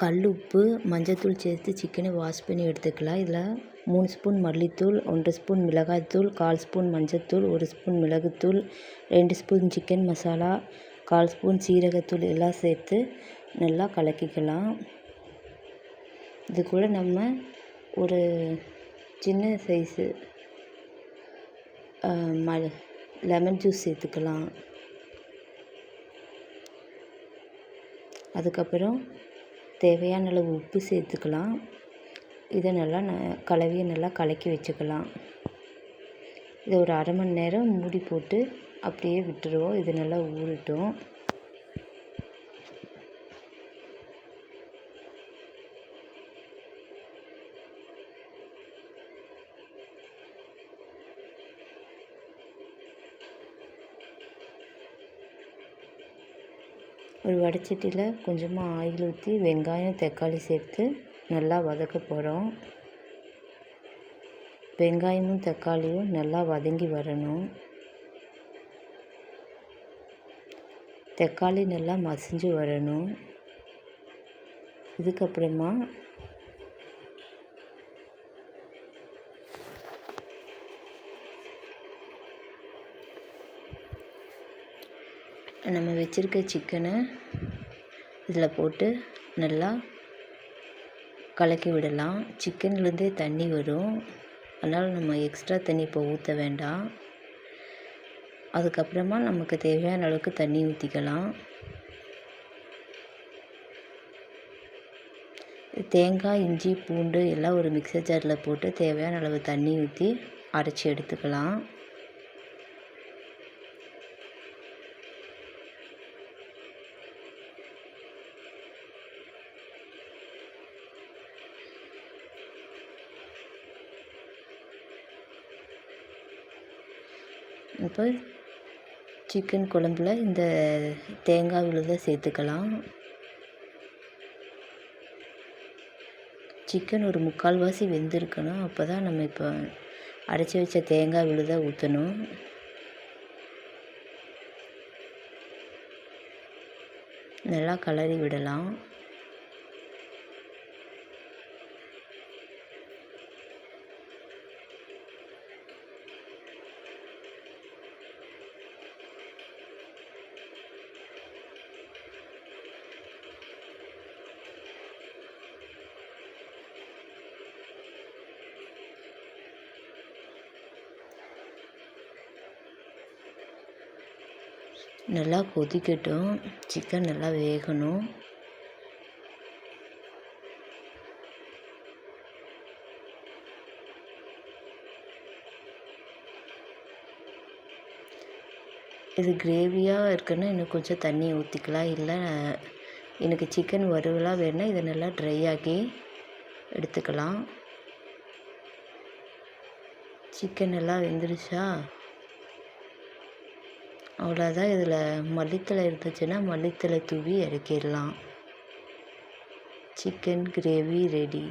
கல் உப்பு மஞ்சத்தூள் சேர்த்து சிக்கனை வாஷ் பண்ணி எடுத்துக்கலாம். இதில் 3 ஸ்பூன் மல்லித்தூள், 1 ஸ்பூன் மிளகாய்த்தூள், 1/4 ஸ்பூன் மஞ்சத்தூள், 1 ஸ்பூன் மிளகுத்தூள், 2 ஸ்பூன் சிக்கன் மசாலா, 1/4 ஸ்பூன் சீரகத்தூள் எல்லாம் சேர்த்து நல்லா கலக்கிக்கலாம். இது கூட நம்ம ஒரு சின்ன சைஸு லெமன் ஜூஸ் சேர்த்துக்கலாம். அதுக்கப்புறம் தேவையான அளவு உப்பு சேர்த்துக்கலாம். இதை நல்லா கலவையை நல்லா கலக்கி வச்சுக்கலாம். இதை ஒரு அரை மணி நேரம் மூடி போட்டு அப்படியே விட்டுருவோம். இது நல்லா ஊறட்டும். ஒரு வடைச்சட்டியில் கொஞ்சமாக ஆயில் ஊற்றி வெங்காயம் தக்காளி சேர்த்து நல்லா வதக்க போகிறோம். வெங்காயமும் தக்காளியும் நல்லா வதங்கி வரணும். தக்காளி நல்லா மசிஞ்சு வரணும். இதுக்கப்புறமா நம்ம வச்சுருக்க சிக்கனை இதில் போட்டு நல்லா கலக்கி விடலாம். சிக்கன்லேருந்தே தண்ணி வரும், அதனால் நம்ம எக்ஸ்ட்ரா தண்ணி இப்போ ஊற்ற வேண்டாம். அதுக்கப்புறமா நமக்கு தேவையான அளவுக்கு தண்ணி ஊற்றிக்கலாம். தேங்காய், இஞ்சி, பூண்டு எல்லாம் ஒரு மிக்சர் ஜாரில் போட்டு தேவையான அளவு தண்ணி ஊற்றி அரைச்சி எடுத்துக்கலாம். இப்போ சிக்கன் குழம்புல இந்த தேங்காய் விழுதை சேர்த்துக்கலாம். சிக்கன் ஒரு 3/4 வெந்திருக்கணும். அப்போ தான் நம்ம இப்போ அரைச்சி வச்ச தேங்காய் விழுதை ஊற்றணும். நல்லா கலரி விடலாம். நல்லா கொதிக்கட்டும். சிக்கன் நல்லா வேகணும். இது கிரேவியாக இருக்குன்னா இன்னும் கொஞ்சம் தண்ணி ஊற்றிக்கலாம். இல்லை எனக்கு சிக்கன் வறுவலாக வேணுன்னா இதை நல்லா ட்ரை ஆக்கி எடுத்துக்கலாம். சிக்கன் எல்லாம் வெந்துருச்சா? அவ்வளோதான். இதில் மல்லித்தழை இருந்துச்சுன்னா மல்லித்தழை தூவி இறக்கிடலாம். Chicken gravy ready.